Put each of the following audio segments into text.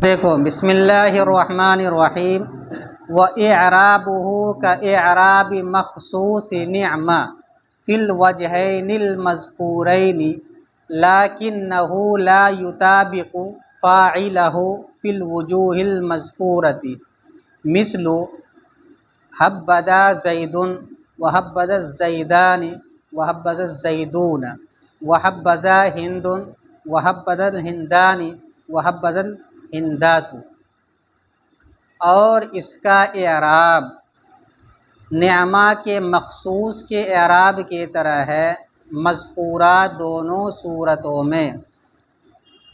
دیکھو بسم اللہ الرحمن الرحیم وَإِعْرَابُهُ كَإِعْرَابِ مخصوص نعمہ فی الوجہین المذکورین لکنہ لا یطابق فاعلہ فی الوجوہ المذکورۃ مثل حبذا زید وحبذا الزیدان وحبذا الزیدون وحبذا ہند وحبذا الہندان وحبذا الہندات۔ اور اس کا اعراب نعمہ کے مخصوص کے اعراب کی طرح ہے مذکورہ دونوں صورتوں میں،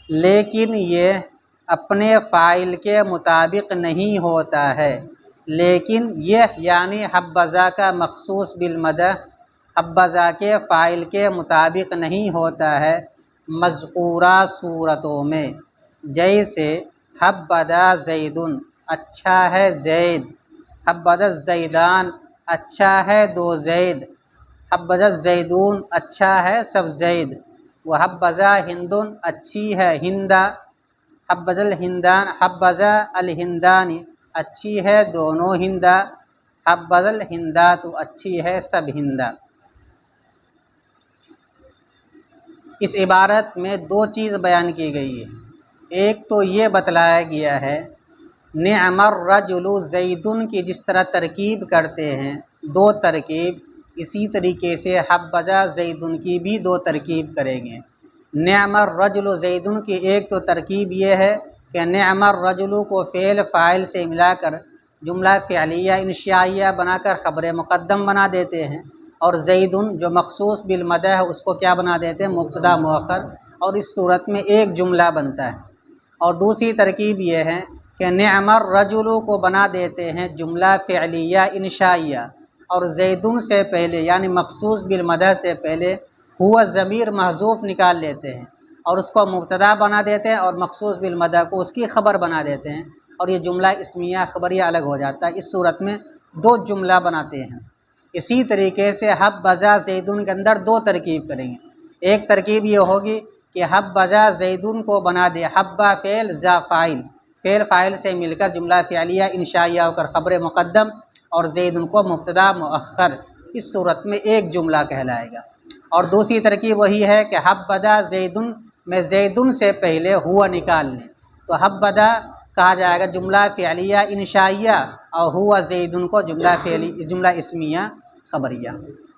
لیکن یہ اپنے فاعل کے مطابق نہیں ہوتا ہے۔ لیکن یہ یعنی حبذا کا مخصوص بالمدح حبذا کے فاعل کے مطابق نہیں ہوتا ہے مذکورہ صورتوں میں، جیسے حبذا زید اچھا ہے زید، حبذا الزیدان اچھا ہے دو زید، حبذا الزیدون اچھا ہے سب زید، وحبذا ہند اچھی ہے ہندا، حبذا الہندان اچھی ہے دونوں ہندا، حبذا الہندات اچھی ہے سب ہندا۔ اس عبارت میں دو چیز بیان کی گئی ہے۔ ایک تو یہ بتلایا گیا ہے نعم الرجل زیدن کی جس طرح ترکیب کرتے ہیں دو ترکیب، اسی طریقے سے حبذا زیدن کی بھی دو ترکیب کریں گے۔ نعم الرجل زیدن کی ایک تو ترکیب یہ ہے کہ نعم الرجل کو فعل فاعل سے ملا کر جملہ فعلیہ انشائیہ بنا کر خبر مقدم بنا دیتے ہیں، اور زیدن جو مخصوص بالمدح ہے اس کو کیا بنا دیتے ہیں مبتدا مؤخر، اور اس صورت میں ایک جملہ بنتا ہے۔ اور دوسری ترکیب یہ ہے کہ نعم الرجل کو بنا دیتے ہیں جملہ فعلیہ انشائیہ، اور زیدن سے پہلے یعنی مخصوص بالمدح سے پہلے ہوا ضمیر محذوف نکال لیتے ہیں اور اس کو مبتدا بنا دیتے ہیں، اور مخصوص بالمدح کو اس کی خبر بنا دیتے ہیں، اور یہ جملہ اسمیہ خبریہ الگ ہو جاتا ہے۔ اس صورت میں دو جملہ بناتے ہیں۔ اسی طریقے سے حبذا زیدن کے اندر دو ترکیب کریں گے۔ ایک ترکیب یہ ہوگی کہ حبذا زیدن کو بنا دے حبہ فعل ذا فاعل، فعل فاعل سے مل کر جملہ فعلیہ انشائیہ ہو کر خبر مقدم اور زیدن کو مبتدا مؤخر، اس صورت میں ایک جملہ کہلائے گا۔ اور دوسری ترکیب وہی ہے کہ حبذا زیدن میں زیدن سے پہلے ہوا نکال لیں تو حبذا کہا جائے گا جملہ فعلیہ انشائیہ، اور ہوا زیدن کو جملہ اسمیہ خبریہ۔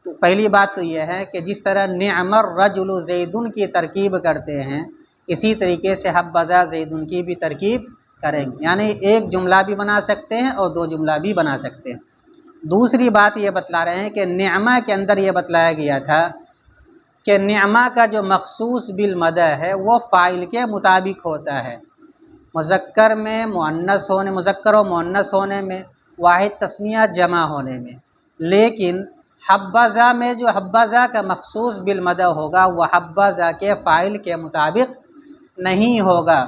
تو پہلی بات تو یہ ہے کہ جس طرح نعم الرجل زیدن کی ترکیب کرتے ہیں اسی طریقے سے حبذا زیدن کی بھی ترکیب کریں گے، یعنی ایک جملہ بھی بنا سکتے ہیں اور دو جملہ بھی بنا سکتے ہیں۔ دوسری بات یہ بتلا رہے ہیں کہ نعمہ کے اندر یہ بتلایا گیا تھا کہ نعمہ کا جو مخصوص بالمدح ہے وہ فاعل کے مطابق ہوتا ہے، مذکر میں مؤنث ہونے، مذکر و مؤنث ہونے میں، واحد تثنیہ جمع ہونے میں، لیکن حبذا میں جو حبذا کا مخصوص بالمدح ہوگا وہ حبذا کے فاعل کے مطابق نہیں ہوگا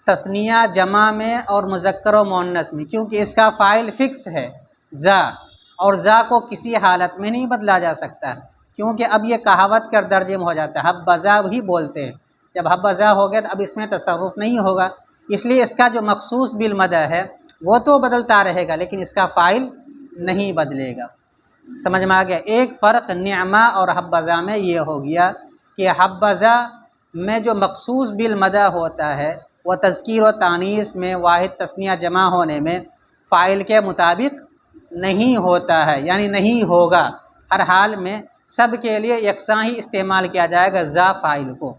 تثنیہ جمع میں اور مذکر و مؤنث میں، کیونکہ اس کا فاعل فکس ہے ذا، اور ذا کو کسی حالت میں نہیں بدلا جا سکتا، کیونکہ اب یہ کہاوت کر درجے میں ہو جاتا ہے، حبذا ہی بولتے ہیں، جب حبذا ہو گیا تو اب اس میں تصرف نہیں ہوگا، اس لیے اس کا جو مخصوص بالمدح ہے وہ تو بدلتا رہے گا لیکن اس کا فاعل نہیں بدلے گا۔ سمجھ میں آ گیا؟ ایک فرق نعمہ اور حبذا میں یہ ہو گیا کہ حبذا میں جو مخصوص بالمدح ہوتا ہے وہ تذکیر و تانیث میں واحد تثنیہ جمع ہونے میں فاعل کے مطابق نہیں ہوتا ہے، یعنی نہیں ہوگا، ہر حال میں سب کے لیے یکساں ہی استعمال کیا جائے گا ذا فاعل کو،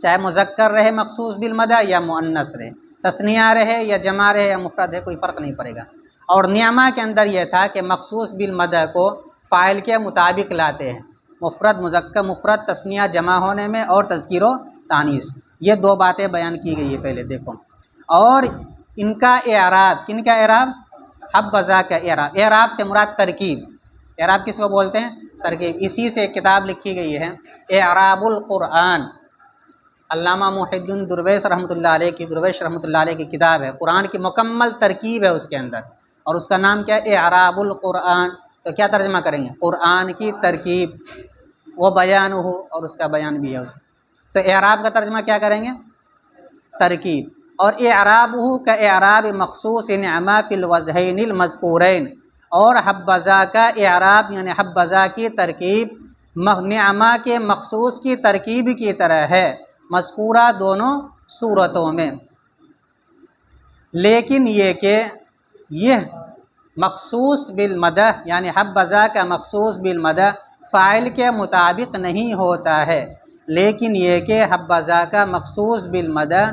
چاہے مذکر رہے مخصوص بالمدح یا مؤنث رہے، تثنیہ رہے یا جمع رہے یا مفرد ہے، کوئی فرق نہیں پڑے گا۔ اور نعمہ کے اندر یہ تھا کہ مخصوص بالمدح کو فاعل کے مطابق لاتے ہیں، مفرد مذکر مفرد تثنیہ جمع ہونے میں اور تذکیر و تانیث، یہ دو باتیں بیان کی گئی ہے پہلے دیکھو۔ اور ان کا اعراب، کن کا اعراب؟ حبذا کا اعراب۔ اعراب سے مراد ترکیب، اعراب کس کو بولتے ہیں؟ ترکیب۔ اسی سے کتاب لکھی گئی ہے اعراب القرآن، علامہ محی الدین درویش رحمۃ اللہ علیہ کی کتاب ہے، قرآن کی مکمل ترکیب ہے اس کے اندر، اور اس کا نام کیا ہے؟ اعراب القرآن۔ تو کیا ترجمہ کریں گے؟ قرآن کی ترکیب، وہ بیان ہو اور اس کا بیان بھی ہے اس کا۔ تو اعراب کا ترجمہ کیا کریں گے؟ ترکیب۔ اور اعرابہ کا اعراب مخصوص نعمہ فی الوجہین المذکورین، اور حبذا کا اعراب یعنی حبذا کی ترکیب نعمہ کے مخصوص کی ترکیب کی طرح ہے مذکورہ دونوں صورتوں میں، لیکن یہ کہ یہ مخصوص بالمدح یعنی حبذا کا مخصوص بالمدح فاعل کے مطابق نہیں ہوتا ہے، لیکن یہ کہ حبذا کا مخصوص بالمدح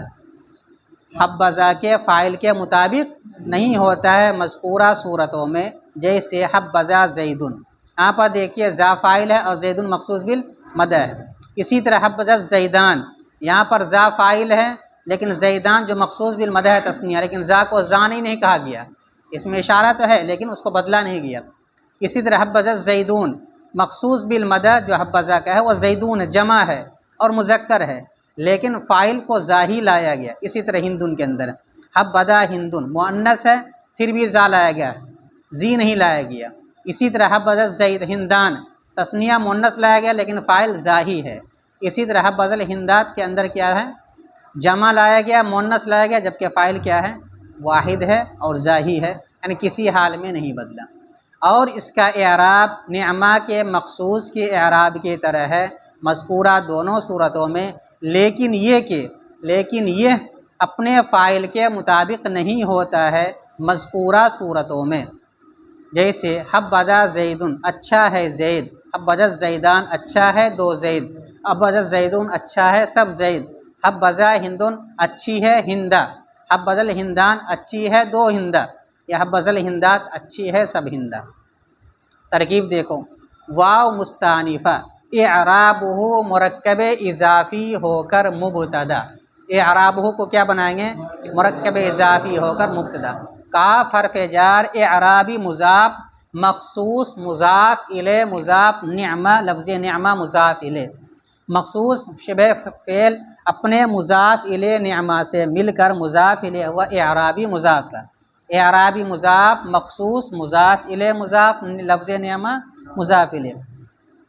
حبذا کے فاعل کے مطابق نہیں ہوتا ہے مذکورہ صورتوں میں، جیسے حبذا زیدن، یہاں پر دیکھیے ذا فاعل ہے اور زیدن مخصوص بالمدح ہے۔ اسی طرح حبذا زیدان، یہاں پر ذا فاعل ہے لیکن زیدان جو مخصوص بالمدح ہے تثنیہ، لیکن ذا کو ذان ہی نہیں کہا گیا، اس میں اشارہ تو ہے لیکن اس کو بدلا نہیں گیا۔ اسی طرح حبذا زیدون مخصوص بالمدح جو حبذا کا ہے وہ زیدون جمع ہے اور مذکر ہے، لیکن فاعل کو ذا ہی لایا گیا۔ اسی طرح ہندن کے اندر حبذا ہندن مؤنث ہے پھر بھی ذا لایا گیا، زی نہیں لایا گیا۔ اسی طرح حبذا زید ہندان تثنیہ مؤنث لایا گیا لیکن فاعل ذا ہی ہے۔ اسی طرح حبذا الہندات کے اندر کیا ہے، جمع لایا گیا مؤنث لایا گیا، جبکہ فاعل کیا ہے، واحد ہے اور ذا ہی ہے، یعنی کسی حال میں نہیں بدلا۔ اور اس کا اعراب نعمہ کے مخصوص کے اعراب کی طرح ہے مذکورہ دونوں صورتوں میں، لیکن یہ اپنے فاعل کے مطابق نہیں ہوتا ہے مذکورہ صورتوں میں، جیسے حبذا زیدن اچھا ہے زید، حبذا زیدان اچھا ہے دو زید، حبذا زیدون اچھا ہے سب زید، حبذا ہندن اچھی ہے ہندا، حبذا الہندان اچھی ہے دو ہندا، یا حبذا الہندات اچھی ہے سب ہندا۔ ترکیب دیکھو، واو مستانفہ اعرابہ مرکب اضافی ہو کر مبتدا، اعرابہ کو کیا بنائیں گے، مرکب اضافی ہو کر مبتدا۔ کاف حرف جار اعرابی مضاف مخصوص مضاف الیہ مضاف نعمہ لفظ نعمہ مضاف الیہ، مخصوص شبہ فعل اپنے مضاف الیہ نعمہ سے مل کر مضاف الیہ ہوا اعرابی مضاف کا، اعرابی مضاف مخصوص مضاف الیہ مضاف لفظ نعمہ مضاف الیہ،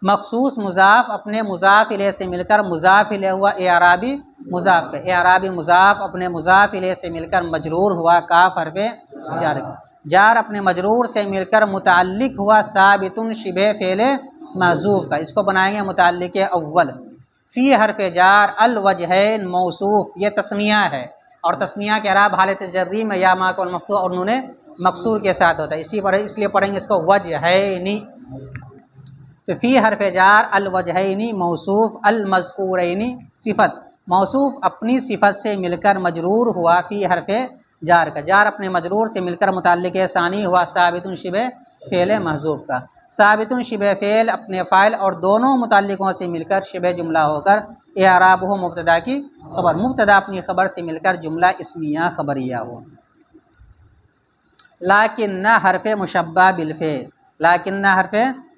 مخصوص مضاف اپنے مضاف الیہ سے مل کر مضاف الیہ ہوا اعرابی مضاف کا، اعرابی مضاف اپنے مضاف الیہ سے مل کر مجرور ہوا کاف حرف جار، جار اپنے مجرور سے مل کر متعلق ہوا ثابت شبہ فعل محذوف کا، اس کو بنائیں گے متعلق اول۔ فی حرف جار الوجہین موصوف، یہ تثنیہ ہے اور تثنیہ کے اعراب حالت جری میں یا ما کو المفتوح اور نون مکسور کے ساتھ ہوتا ہے، اس لیے پڑھیں گے اس کو وجہینی۔ تو فی حرف جار الوجہینی موصوف المذکورینی صفت، موصوف اپنی صفت سے مل کر مجرور ہوا فی حرف جار کا، جار اپنے مجرور سے مل کر متعلق ثانی ہوا ثابت شبہ فعل محذوف کا، ثابت شبہ فعل اپنے فاعل اور دونوں متعلقوں سے مل کر شبہ جملہ ہو کر اعراب ہو مبتدا کی خبر، مبتدا اپنی خبر سے مل کر جملہ اسمیہ خبریہ ہو۔ لیکن حرف مشبہ بالفعل، لیکن حرف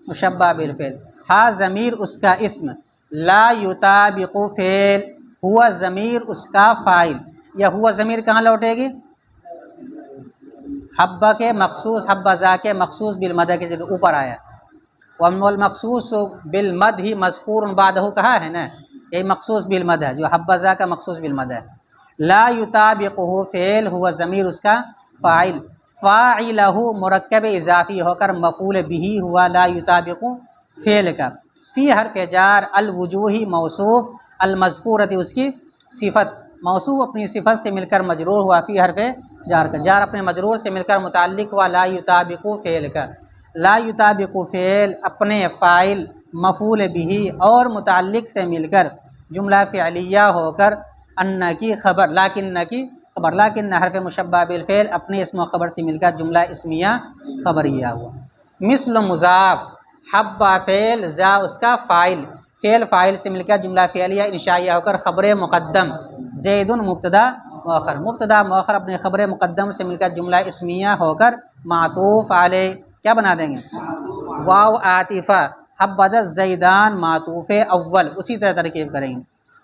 مشبہ بالفعل، ہا ضمیر اس کا اسم، لا یطابق فعل، ہوا ضمیر اس کا فاعل، یا ہوا ضمیر کہاں لوٹے گی، حبہ کے مخصوص حبذا کے مخصوص بالمدح کے جو اوپر آیا، والمخصوص بالمدح ہی مذکور بعدہ کہا ہے نا، یہ مخصوص بالمدح جو حبذا کا مخصوص بالمدح، لا یطابقہ فعل ہوا ضمیر اس کا فاعل، فاعلہ مرکب اضافی ہو کر مفعول بہ ہوا لا یطابق فعل کا، فی حرف جار الوجوہی موصوف المذکورۃ اس کی صفت، موصوف اپنی صفت سے مل کر مجرور ہوا فی حرف جار کا، جار اپنے مجرور سے مل کر متعلق ہوا لا یطابق فعل کا، لا یطابق فعل اپنے فاعل مفعول بہ اور متعلق سے مل کر جملہ فعلیہ ہو کر ان کی خبر، لیکن کی خبر، لیکن حرف مشبہ بالفعل اپنے اسم و خبر سے مل کر جملہ اسمیہ خبریہ ہوا۔ مثل مضاف حبہ فعل ذا اس کا فاعل، فعل فاعل سے مل کر جملہ فعلیہ انشائیہ ہو کر خبر مقدم، زید مبتدا مؤخر، مبتدا مؤخر اپنے خبر مقدم سے مل کر جملہ اسمیہ ہو کر معطوف علیہ کیا بنا دیں گے، واو عاطفہ حبذا زیدان معطوف اول، اسی طرح ترکیب کریں گے،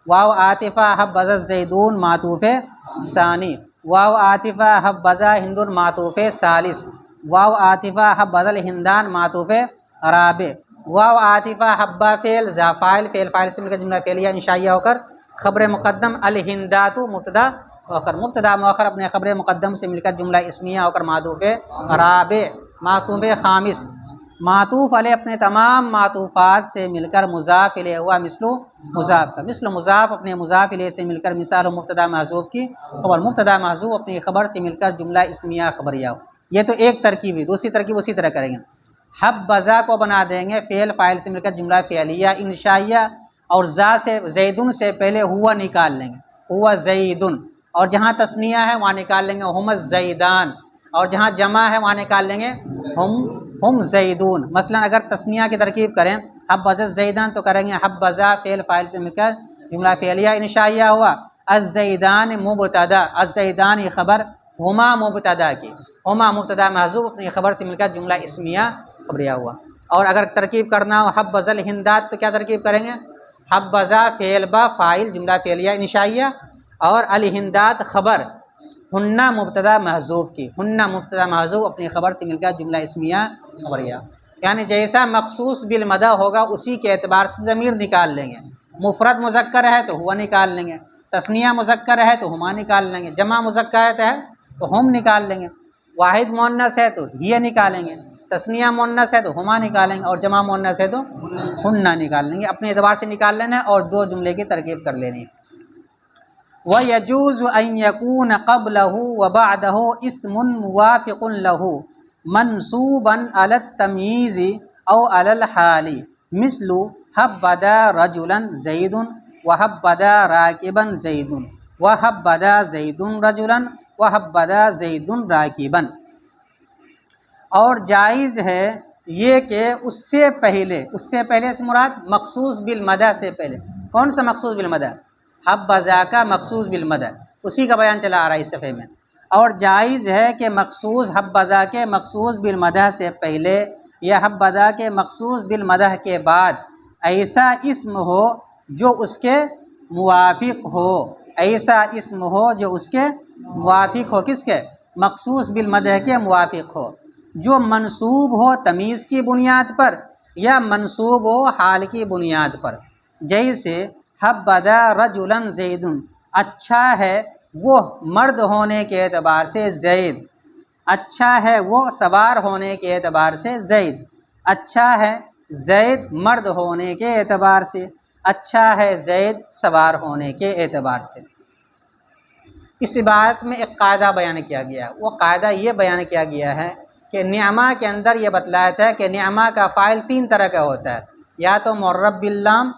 واو عاطفہ حبذا زیدون معطوف ثانی، واو عاطفہ حبذا ہندن معطوف ثالث، واو عاطفہ حبذا الہندان معطوف رابع، واو عاطفہ حبہ فعل ذا فاعل، فعل فاعل سے مل کر جملہ فعلیہ انشائیہ ہو کر خبر مقدم الہندات مبتدا مؤخر مبتدا مؤخر اپنے خبر مقدم سے مل کر جملہ اسمیہ ہو کر معطوف رابع معطوف خامس معطوف علیہ اپنے تمام معطوفات سے مل کر مضاف الیہ ہوا مثل مضاف کا مثل مضاف اپنے مضاف الیہ سے مل کر مثال مبتدا محذوف کی خبر مبتدا محذوف اپنی خبر سے مل کر جملہ اسمیہ خبریہ ہو۔ یہ تو ایک ترکیب ہے، دوسری ترکیب اسی طرح کریں گے۔ حبذا کو بنا دیں گے فعل فاعل سے مل کر جملہ فعلیہ انشائیہ، اور ذا سے زیدن سے پہلے ہوا نکال لیں گے، ہوا زیدن، اور جہاں تثنیہ ہے وہاں نکال لیں گے ہم الزیدان، اور جہاں جمع ہے وہاں نکال لیں گے ہم زیدون۔ مثلا اگر تثنیہ کی ترکیب کریں حبذا الزیدان تو کریں گے حبذا فعل فاعل سے مل کر جملہ فعلیہ انشائیہ ہوا، الزیدان مبتدا، الزیدان خبر، ہما مبتدا کی، ہما مبتدا محذوف اپنی خبر سے مل کر جملہ اسمیہ خبریہ ہوا۔ اور اگر ترکیب کرنا ہو حبذا الہندات تو کیا ترکیب کریں گے؟ حبذا فعل با فاعل جملہ فعلیہ انشائیہ، اور الہندات خبر، ہنہ مبتدا محذوف کی، ہنہ مبتدا محذوف اپنی خبر سے مل کر جملہ اسمیہ خبریہ۔ یعنی جیسا مخصوص بالمدح ہوگا اسی کے اعتبار سے ضمیر نکال لیں گے، مفرد مذکر ہے تو ہوا نکال لیں گے، تثنیہ مذکر ہے تو ہما نکال لیں گے، جمع مذکر ہے تو ہم نکال لیں گے، واحد مؤنث ہے تو ہی نکالیں گے، تثنیہ مؤنث ہے تو ہما نکالیں گے، اور جمع مؤنث ہے تو ہنہ نکال لیں گے۔ اپنے اعتبار سے نکال لینا ہے اور دو جملے کی ترکیب کر لینی ہے۔ وَيَجُوزُ أَن يَكُونَ قَبْلَهُ وَبَعْدَهُ اسْمٌ مُوَافِقٌ لَهُ مَنْصُوبًا عَلَى التَّمْيِيزِ أَوْ عَلَى الْحَالِ مِثْلُ حَبَّذَا رَجُلًا زَيْدٌ وَحَبَّذَا رَاكِبًا زَيْدٌ وَحَبَّذَا زَيْدٌ رَجُلًا وَحَبَّذَا زَيْدٌ رَاكِبًا۔ اور جائز ہے یہ کہ اس سے پہلے سے مراد مخصوص بالمدح سے پہلے، کون سا مخصوص بالمدح؟ حبذا کا مخصوص بالمدح، اسی کا بیان چلا آ رہا ہے اس صفحے میں۔ اور جائز ہے کہ مخصوص حبذا کے مخصوص بالمدح سے پہلے یا حبذا کے مخصوص بالمدح کے بعد ایسا اسم ہو جو اس کے موافق ہو، ایسا اسم ہو جو اس کے موافق ہو، کس کے؟ مخصوص بالمدح کے موافق ہو، جو منصوب ہو تمیز کی بنیاد پر یا منصوب ہو حال کی بنیاد پر۔ جیسے حبذا رجلا زید، اچھا ہے وہ مرد ہونے کے اعتبار سے زید، اچھا ہے وہ سوار ہونے کے اعتبار سے زید، اچھا ہے زید مرد ہونے کے اعتبار سے، اچھا ہے زید سوار ہونے کے اعتبار سے۔ اس عبارت میں ایک قاعدہ بیان کیا گیا، وہ قاعدہ یہ بیان کیا گیا ہے کہ نعمہ کے اندر یہ بتلایا تھا کہ نعمہ کا فاعل تین طرح کا ہوتا ہے، یا تو معرب باللام،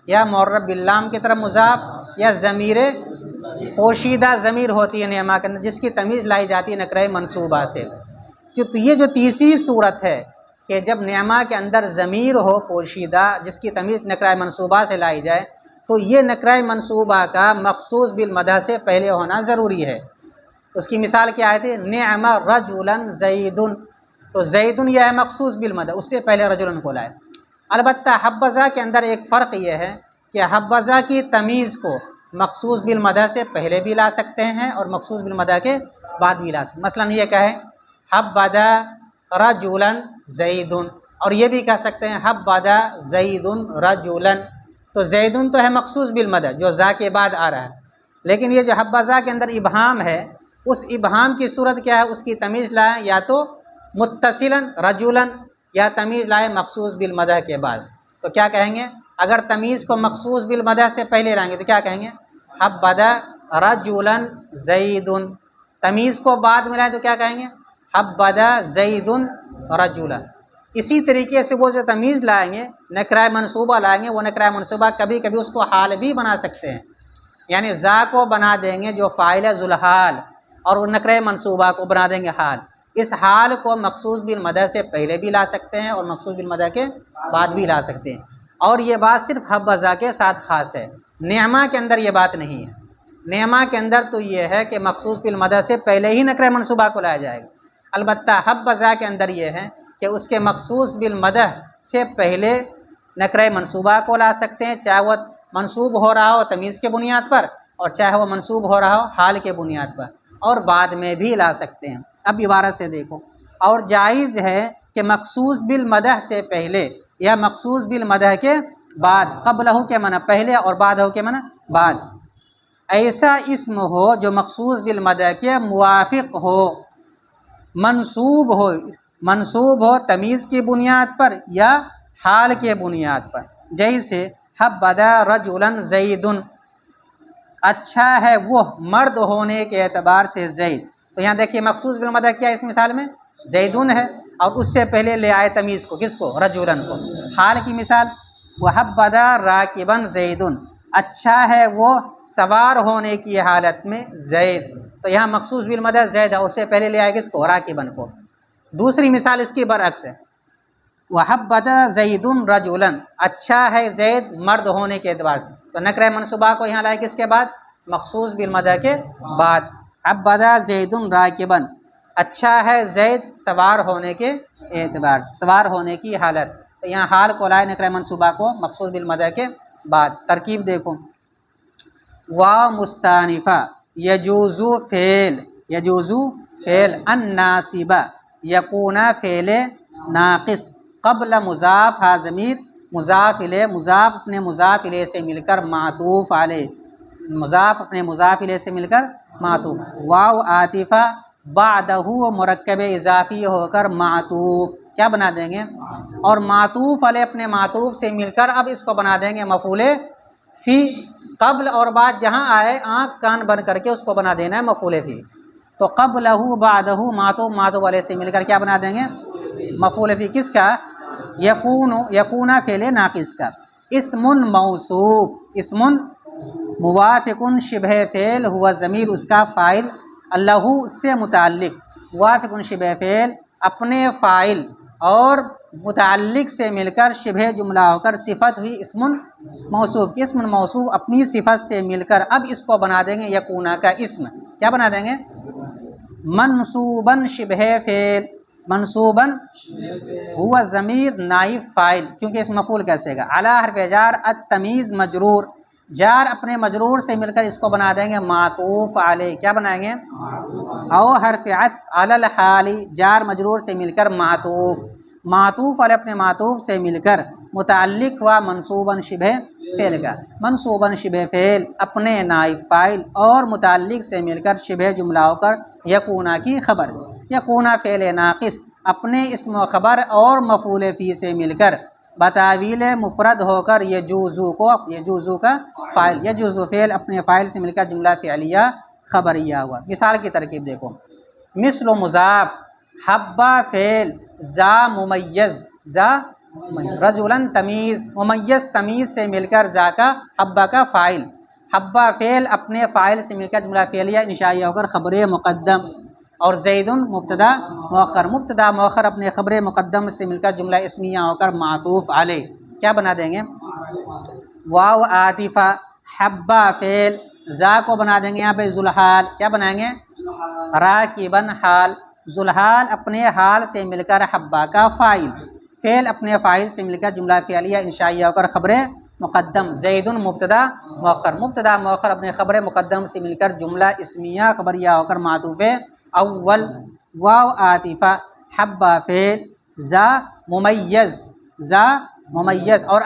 یا معرب باللام کی طرف مضاف، یا ضمیر پوشیدہ ضمیر ہوتی ہے نعمہ کے اندر جس کی تمیز لائی جاتی ہے نکرہ منصوبہ سے۔ تو یہ جو تیسری صورت ہے کہ جب نعمہ کے اندر ضمیر ہو پوشیدہ جس کی تمیز نکرہ منصوبہ سے لائی جائے تو یہ نکرہ منصوبہ کا مخصوص بالمدح سے پہلے ہونا ضروری ہے۔ اس کی مثال کیا ہے؟ نعم رجلا زید، تو زید یہ ہے مخصوص بالمدح، اس سے پہلے رجلا کو لائے۔ البتہ حبذا کے اندر ایک فرق یہ ہے کہ حبذا کی تمیز کو مخصوص بالمدح سے پہلے بھی لا سکتے ہیں اور مخصوص بالمدح کے بعد بھی لا سکتے ہیں۔ مثلا یہ کہیں حبذا رجلا زید، اور یہ بھی کہہ سکتے ہیں حبذا زید رجلا، تو زید تو ہے مخصوص بالمدح جو ذا کے بعد آ رہا ہے، لیکن یہ جو حبذا کے اندر ابہام ہے اس ابہام کی صورت کیا ہے؟ اس کی تمیز لائیں یا تو متصلا رجلا یا تمیز لائے مخصوص بالمدح کے بعد۔ تو کیا کہیں گے؟ اگر تمیز کو مخصوص بالمدح سے پہلے لائیں گے تو کیا کہیں گے؟ حبذا رجلا زید، تمیز کو بعد میں لائیں تو کیا کہیں گے؟ حبذا زید رجلا۔ اسی طریقے سے وہ جو تمیز لائیں گے نکرہ منصوبہ لائیں گے، وہ نکرہ منصوبہ کبھی کبھی اس کو حال بھی بنا سکتے ہیں، یعنی ذا کو بنا دیں گے جو فاعل ہے ذوالحال، اور وہ نکرہ منصوبہ کو بنا دیں گے حال۔ اس حال کو مخصوص بالمدح سے پہلے بھی لا سکتے ہیں اور مخصوص بالمدح کے بعد بھی لا سکتے ہیں، اور یہ بات صرف حبذا کے ساتھ خاص ہے، نعمہ کے اندر یہ بات نہیں ہے۔ نعمہ کے اندر تو یہ ہے کہ مخصوص بالمدح سے پہلے ہی نکرہ منصوبہ کو لایا جائے گا، البتہ حبذا کے اندر یہ ہے کہ اس کے مخصوص بالمدح سے پہلے نکرہ منصوبہ کو لا سکتے ہیں، چاہے وہ منصوب ہو رہا ہو تمیز کے بنیاد پر اور چاہے وہ منصوب ہو رہا ہو حال کے بنیاد پر، اور بعد میں بھی لا سکتے ہیں۔ اب عبارت سے دیکھو، اور جائز ہے کہ مخصوص بالمدح سے پہلے یا مخصوص بالمدح کے بعد، قبلہ کے معنی پہلے اور بعدہ کے معنی بعد، ایسا اسم ہو جو مخصوص بالمدح کے موافق ہو، منصوب ہو تمیز کی بنیاد پر یا حال کے بنیاد پر، جیسے حبذا رجلا زید، اچھا ہے وہ مرد ہونے کے اعتبار سے زید۔ تو یہاں دیکھیے مخصوص بالمدح کیا اس مثال میں زیدن ہے، اور اس سے پہلے لے آئے تمیز کو، کس کو؟ رجلن کو۔ حال کی مثال وحبذا راکبا زید، اچھا ہے وہ سوار ہونے کی حالت میں زید۔ تو یہاں مخصوص بالمدح زید ہے، اس سے پہلے لے آئے کس کو؟ راکبا کو۔ دوسری مثال اس کی برعکس ہے، وحبذا زید رجلا، اچھا ہے زید مرد ہونے کے اعتبار سے، تو نکرہ منصوبہ کو یہاں لائے کس کے بعد؟ مخصوص بالمدح کے بعد۔ حبذا زید راکبا، اچھا ہے زید سوار ہونے کے اعتبار سے، سوار ہونے کی حالت، تو یہاں حال کو لائے نکرہ منصوبہ کو مخصوص بالمدح کے بعد۔ ترکیب دیکھو، واو مستانفہ، یجوزو فعل، یجوزو فعل، الناصبہ، یکون فعل ناقص، قبل مضاف ہا ضمیر مضاف الیہ، مضاف اپنے مضاف الیہ سے مل کر معطوف علیہ، مضاف اپنے مضاف الیہ سے مل کر معطوف، واو عاطفہ بعدہ مرکب اضافی ہو کر معطوف، کیا بنا دیں گے؟ اور معطوف علیہ اپنے معطوف سے مل کر اب اس کو بنا دیں گے مفعول فی، قبل اور بعد جہاں آئے آنکھ کان بن کر کے اس کو بنا دینا ہے مفعول فی۔ تو قبلہ بعدہ معطوف، معطوف علیہ سے مل کر کیا بنا دیں گے؟ مفعول فی کس کا؟ یکون فعل ناقص کا۔ اسم موصوف، اسم موافق شبہ فعل ہوا ضمیر اس کا فاعل، اللہ اس سے متعلق، موافق شبہ فعل اپنے فاعل اور متعلق سے مل کر شبہ جملہ ہو کر صفت ہوئی اسم موصوف، اسم موصوف اپنی صفت سے مل کر اب اس کو بنا دیں گے یکونا کا اسم، کیا بنا دیں گے؟ منصوباً شبہ فعل، منصوباً ہوا ضمیر نائب فاعل، کیونکہ اس مفعول کیسے گا؟ علی حرف جار التمیز مجرور، جار اپنے مجرور سے مل کر اس کو بنا دیں گے معطوف علیہ، کیا بنائیں گے؟ او حرف عطف علی الحال، جار مجرور سے مل کر معطوف، معطوف علیہ اپنے معطوف سے مل کر متعلق ہوا منصوباً شبہ فعل کا، منصوباً شبہ فعل اپنے نائب فاعل اور متعلق سے مل کر شبہ جملہ ہو کر یکونا کی خبر، یکونا فعل ناقص اپنے اسم و خبر اور مفعول فی سے مل کر بتاویل مفرد ہو کر یجوزو کو، یجوزو کا فاعل، یجوزو فعل اپنے فاعل سے مل کر جملہ فعلیہ خبریہ ہوا۔ مثال کی ترکیب دیکھو، مثل مضاف، حبہ فعل، ذا ممیز، ذا رجلاً تمیز، ممیز تمیز سے مل کر ذا کا حبہ کا فاعل، حبہ فعل اپنے فاعل سے مل کر جملہ فعلیہ انشائیہ ہو کر خبر مقدم، اور زید مبتدا مؤخر، مبتدا مؤخر اپنے خبر مقدم سے مل کر جملہ اسمیہ ہو کر معطوف علیہ، کیا بنا دیں گے؟ واو عاطفہ، حبہ فعل، ذا کو بنا دیں گے یہاں پہ ذوالحال، کیا بنائیں گے؟ راکباً حال، ذوالحال اپنے حال سے مل کر حبہ کا فاعل، فعل اپنے فاعل سے مل کر جملہ فعلیہ انشائیہ ہو کر خبر مقدم، زید مبتدا مؤخر، مبتدا مؤخر اپنے خبر مقدم سے مل کر جملہ اسمیہ خبریہ ہو کر معطوف اول، واو عاطفہ، حبہ فعل، ذا ممیز، ذا ممیز، اور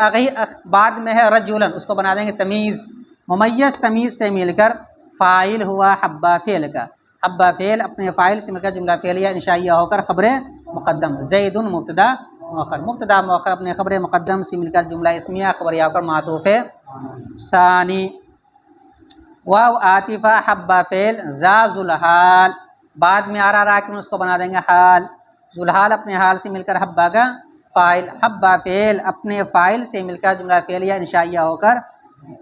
بعد میں ہے رجلاً، اس کو بنا دیں گے تمیز، ممیز تمیز سے مل کر فاعل ہوا حبہ فعل کا، حبہ فعل اپنے فاعل سے مل کر جملہ فعلیہ انشائیہ ہو کر خبر مقدم، زید مبتدا مؤخر، مبتدا مؤخر اپنے خبر مقدم سے مل کر جملہ اسمیہ خبریہ ہو کر معطوف ثانی، واو عاطفہ، حبہ فعل، ذا ذوالحال، بعد میں آ رہا راکب اس کو بنا دیں گے حال، ذوالحال اپنے حال سے مل کر حبہ کا فاعل، حبہ فعل اپنے فاعل سے مل کر جملہ فعلیہ انشائیہ ہو کر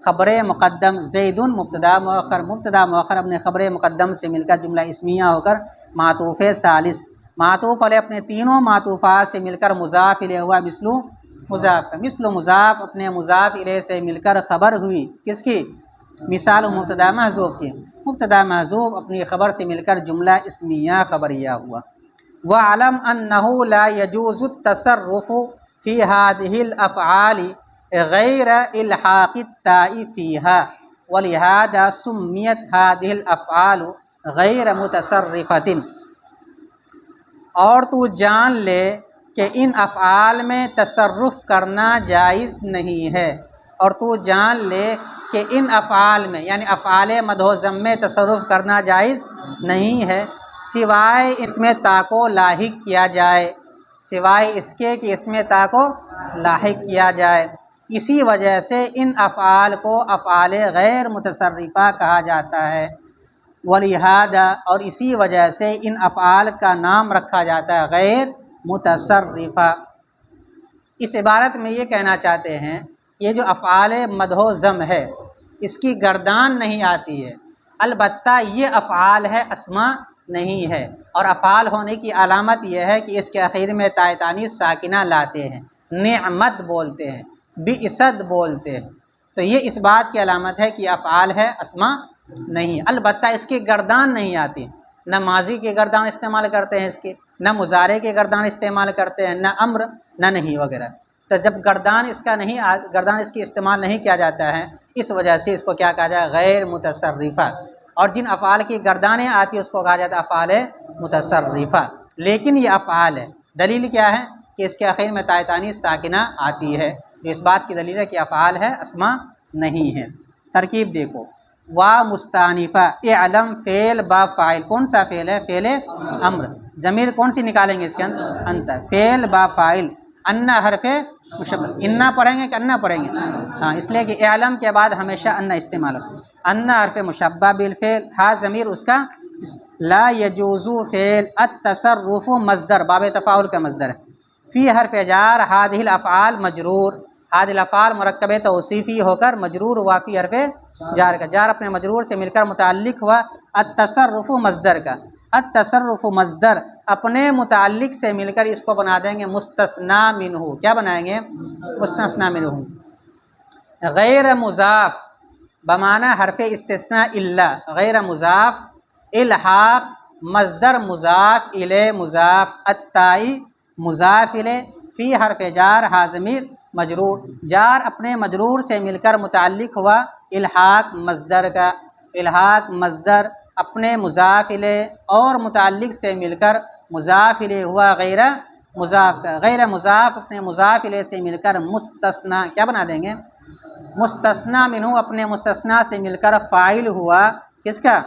خبر مقدم، زید مبتدا مؤخر، مبتدا مؤخر اپنے خبر مقدم سے مل کر جملہ اسمیہ ہو کر معطوف ثالث، معطوف علیہ اپنے تینوں معطوفات سے مل کر مضاف الیہ ہوا مثل مضاف کا، مثل مضاف اپنے مضاف الیہ سے مل کر خبر ہوئی کس کی؟ مثال مبتدا محذوف کی، مبتدا محذوف اپنی خبر سے مل کر جملہ اسمیہ خبریہ ہوا۔ وَعْلَمْ أَنَّهُ لَا يَجُوزُ التَّصَرُّفُ فِي هَذِهِ الْأَفْعَالِ غَيْرَ إِلْحَاقِ التَّاءِ فِيهَا وَلِهَذَا سُمِّيَتْ هَذِهِ الْأَفْعَالُ غَيْرَ مُتَصَرِّفَةٍ، اور تو جان لے کہ ان افعال میں تصرف کرنا جائز نہیں ہے، اور تو جان لے کہ ان افعال میں یعنی افعال مدح و ذم میں تصرف کرنا جائز نہیں ہے سوائے اس میں تا کو لاحق کیا جائے، سوائے اس کے کہ اس میں تا کو لاحق کیا جائے۔ اسی وجہ سے ان افعال کو افعال غیر متصرفہ کہا جاتا ہے، ولہذا اور اسی وجہ سے ان افعال کا نام رکھا جاتا ہے غیر متصرفہ۔ اس عبارت میں یہ کہنا چاہتے ہیں یہ جو افعال مدح و ذم ہے اس کی گردان نہیں آتی ہے، البتہ یہ افعال ہے اسماء نہیں ہے، اور افعال ہونے کی علامت یہ ہے کہ اس کے اخیر میں تاء تانیث ساکنہ لاتے ہیں، نعمت بولتے ہیں، بئست بولتے ہیں، تو یہ اس بات کی علامت ہے کہ افعال ہے اسماء نہیں، البتہ اس کی گردان نہیں آتی، نہ ماضی کی گردان استعمال کرتے ہیں اس کی، نہ مضارع کی گردان استعمال کرتے ہیں، نہ امر نہ نہیں وغیرہ۔ تو جب گردان اس کی استعمال نہیں کیا جاتا ہے اس وجہ سے اس کو کیا کہا جائے غیر متصرفہ، اور جن افعال کی گردانیں آتی ہیں اس کو کہا جاتا ہے افعال متصرفہ، لیکن یہ افعال ہے۔ دلیل کیا ہے کہ اس کے آخر میں تاء تانیث ساکنہ آتی ہے، جو اس بات کی دلیل ہے کہ افعال ہے اسماء نہیں ہے۔ ترکیب دیکھو، وا مستانفہ اعلم فعل با فاعل، کون سا فعل ہے؟ فعل امر، ضمیر کون سی نکالیں گے اس کے اندر؟ انت، فعل با فاعل، انا حرف مشبہ، انا پڑھیں گے کہ انا پڑھیں گے؟ ہاں، اس لیے کہ اعلم کے بعد ہمیشہ انا استعمال ہو، انا حرف مشبہ بالفعل، ہا ضمیر اس کا، لا یجوز فعل، التصرف مصدر باب تفاعل کا مصدر ہے، فی حرف جار هذه الافعال مجرور، هذه الافعال مرکب توصیفی ہو کر مجرور ہوا فی حرف جار کا، جار اپنے مجرور سے مل کر متعلق ہوا التصرف مصدر کا، التصرف مصدر اپنے متعلق سے مل کر اس کو بنا دیں گے مستثنی منہ، کیا بنائیں گے؟ مستثنی منہ، غیر مضاف بمعنی حرف استثناء الا، غیر مضاف، الحاق مصدر مضاف الیہ مضاف، التائی مضاف الیہ، فی حرف جار ہا ضمیر مجرور، جار اپنے مجرور سے مل کر متعلق ہوا الحاق مصدر کا، الحاق مصدر اپنے مضاف الیہ اور متعلق سے مل کر مضاف الیہ ہوا غیر مضاف کا، غیر مضاف اپنے مضاف الیہ سے مل کر مستثنی، کیا بنا دیں گے؟ مستثنی منہ اپنے مستثنی سے مل کر فاعل ہوا کس کا؟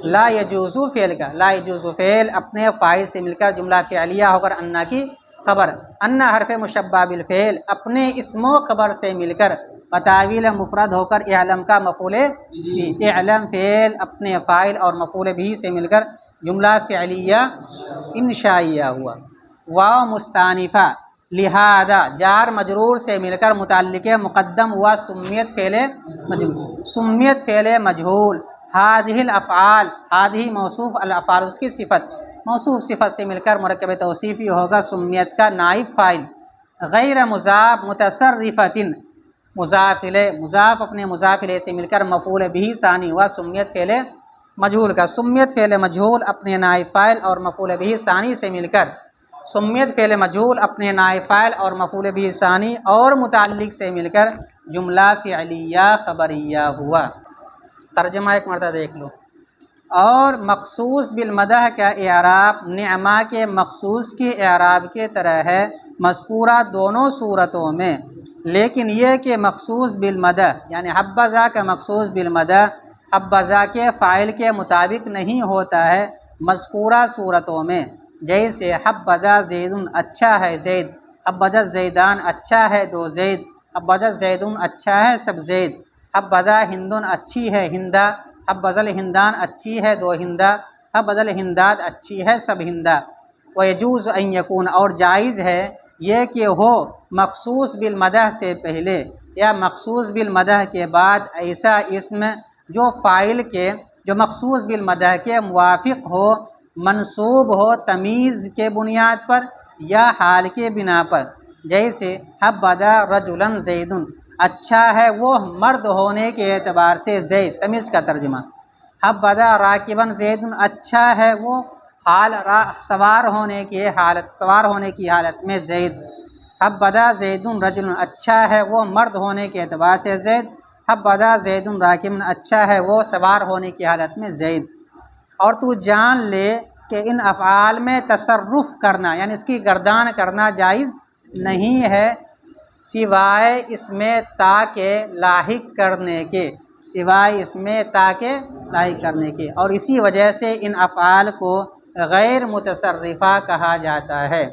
لا یجوز فعل کا، لا یجوز فعل اپنے فاعل سے مل کر جملہ فعلیہ ہو کر انا کی خبر، انا حرف مشبہ بالفعل اپنے اسم و خبر سے مل کر بتاویل مفرد ہو کر اعلم کا مفعول بھی، اعلم فعل اپنے فاعل اور مفعول بھی سے مل کر جملہ فعلیہ انشائیہ ہوا۔ واو مستانفہ لہذا جار مجرور سے مل کر متعلق مقدم ہوا سمیت فعل مجہول، سمیت فعل مجہول، هذه الافعال، هذه موصوف، الافعال اس کی صفت، موصوف صفت سے مل کر مرکب توصیفی ہوگا سمیت کا نائب فاعل، غیر مضاف متصرفۃ، مضاف الیہ، مضاف اپنے مضاف الیہ سے مل کر مفعول بھی ثانی ہوا سمیت فعل مجہول کا، سمیت فعل مجہول اپنے نائب فاعل اور مفعول بھی ثانی سے مل کر، سمیت فعل مجہول اپنے نائب فاعل اور مفعول بھی ثانی اور متعلق سے مل کر جملہ فعلیہ خبریہ ہوا۔ ترجمہ ایک مرتبہ دیکھ لو، اور مخصوص بالمدح کا اعراب نعمہ کے مخصوص کی اعراب کے طرح ہے مذکورہ دونوں صورتوں میں، لیکن یہ کہ مخصوص بالمدح یعنی حبذا کا مخصوص بالمدح حبذا کے فاعل کے مطابق نہیں ہوتا ہے مذکورہ صورتوں میں، جیسے حبذا زید اچھا ہے زید، حبذا زیدان اچھا ہے دو زید، حبذا زیدون اچھا ہے سب زید، حبذا ہندن اچھی ہے ہندا، حبذا الہندان اچھی ہے دو ہندا، حبذا الہندات اچھی ہے سب ہندا۔ ویجوز ان یکون اور جائز ہے یہ کہ ہو مخصوص بالمدح سے پہلے یا مخصوص بالمدح کے بعد ایسا اسم جو فاعل کے جو مخصوص بالمدح کے موافق ہو، منصوب ہو تمیز کے بنیاد پر یا حال کے بنا پر، جیسے حبذا رجلا زید اچھا ہے وہ مرد ہونے کے اعتبار سے زید، تمیز کا ترجمہ، حبذا راکبا زید اچھا ہے وہ حال سوار ہونے کی حالت میں زید، حبذا زید رجل اچھا ہے وہ مرد ہونے کے اعتبار سے زید، حبذا زید راکب اچھا ہے وہ سوار ہونے کی حالت میں زید۔ اور تو جان لے کہ ان افعال میں تصرف کرنا یعنی اس کی گردان کرنا جائز نہیں ہے سوائے اس میں تا کے لاحق کرنے کے، سوائے اس میں تا کے لاحق کرنے کے، اور اسی وجہ سے ان افعال کو غیر متصرفہ کہا جاتا ہے۔